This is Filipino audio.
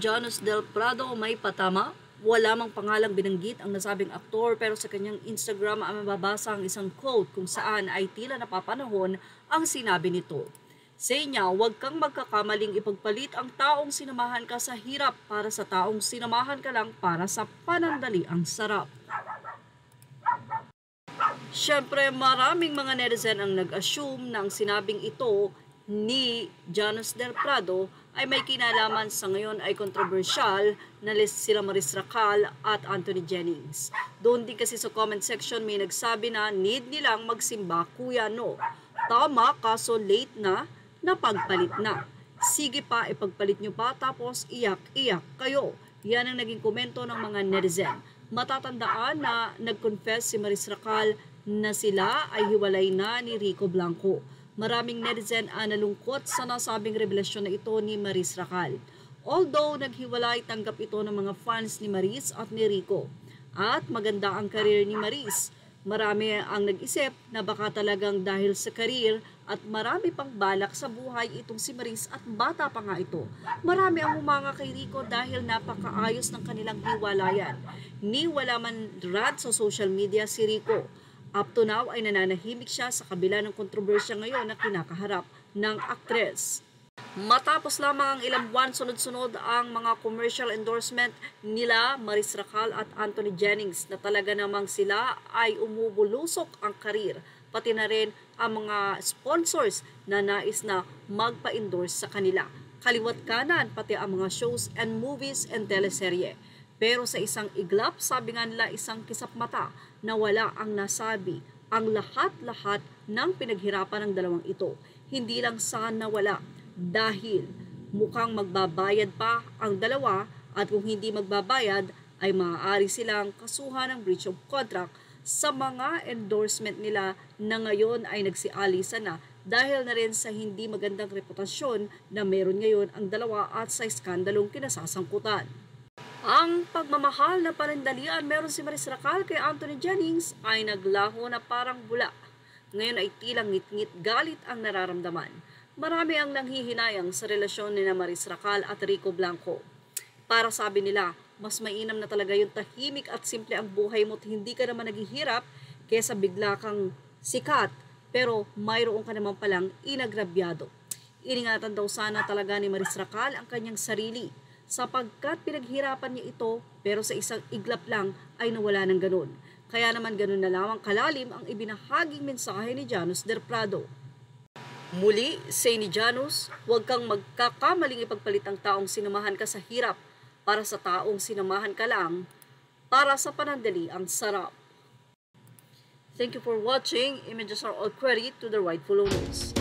Janus del Prado may patama? Wala mang pangalang binanggit ang nasabing aktor pero sa kanyang Instagram ay mababasa ang isang quote kung saan ay tila napapanahon ang sinabi nito. Sa niya, huwag kang magkakamaling ipagpalit ang taong sinamahan ka sa hirap para sa taong sinamahan ka lang para sa panandali ang sarap. Siyempre, maraming mga netizen ang nag-assume na ang sinabing ito ni Janus del Prado ay may kinalaman sa ngayon ay kontrobersyal na sila Maris Racal at Anthony Jennings. Doon din kasi sa comment section may nagsabi na need nilang magsimba kuya no. Tama kaso late na, napagpalit na. Sige pa, ipagpalit nyo pa tapos iyak-iyak kayo. Yan ang naging komento ng mga netizen. Matatandaan na nag-confess si Maris Racal na sila ay hiwalay na ni Rico Blanco. Maraming netizen ang nalungkot sa nasabing revelasyon na ito ni Maris Racal. Although naghiwalay, tanggap ito ng mga fans ni Maris at ni Rico. At maganda ang karir ni Maris. Marami ang nag-isip na baka talagang dahil sa karir at marami pang balak sa buhay itong si Maris at bata pa nga ito. Marami ang humanga kay Rico dahil napakaayos ng kanilang hiwalayan. Ni wala man rant sa social media si Rico. Up to now ay nananahimik siya sa kabila ng kontrobersya ngayon na kinakaharap ng aktres. Matapos lamang ang ilang buwan sunod-sunod ang mga commercial endorsement nila Maris Racal at Anthony Jennings na talaga namang sila ay umubulusok ang karir, pati na rin ang mga sponsors na nais na magpa-endorse sa kanila. Kaliwat kanan pati ang mga shows and movies and teleserye. Pero sa isang iglap, sabi nga nila isang kisap mata na wala ang nasabi ang lahat-lahat ng pinaghirapan ng dalawang ito. Hindi lang sa nawala dahil mukhang magbabayad pa ang dalawa at kung hindi magbabayad ay maaari silang kasuhan ng breach of contract sa mga endorsement nila na ngayon ay nagsialisan na dahil na rin sa hindi magandang reputasyon na meron ngayon ang dalawa at sa iskandalong kinasasangkutan. Ang pagmamahal na panandalian meron si Maris Racal kay Anthony Jennings ay naglaho na parang bula. Ngayon ay tilang ngit-ngit galit ang nararamdaman. Marami ang nanghihinayang sa relasyon ni Maris Racal at Rico Blanco. Para sabi nila, mas mainam na talaga yung tahimik at simple ang buhay mo at hindi ka naman naghihirap kaysa bigla kang sikat pero mayroon ka naman palang inagrabyado. Iningatan daw sana talaga ni Maris Racal ang kanyang sarili sapagkat pinaghirapan niya ito pero sa isang iglap lang ay nawala ng ganun. Kaya naman ganun na lamang kalalim ang ibinahaging mensahe ni Janus del Prado. Muli, say ni Janus, huwag kang magkakamaling ipagpalit ang taong sinamahan ka sa hirap para sa taong sinamahan ka lang para sa panandali ang sarap. Thank you for watching. Images are all credit to the rightful owners.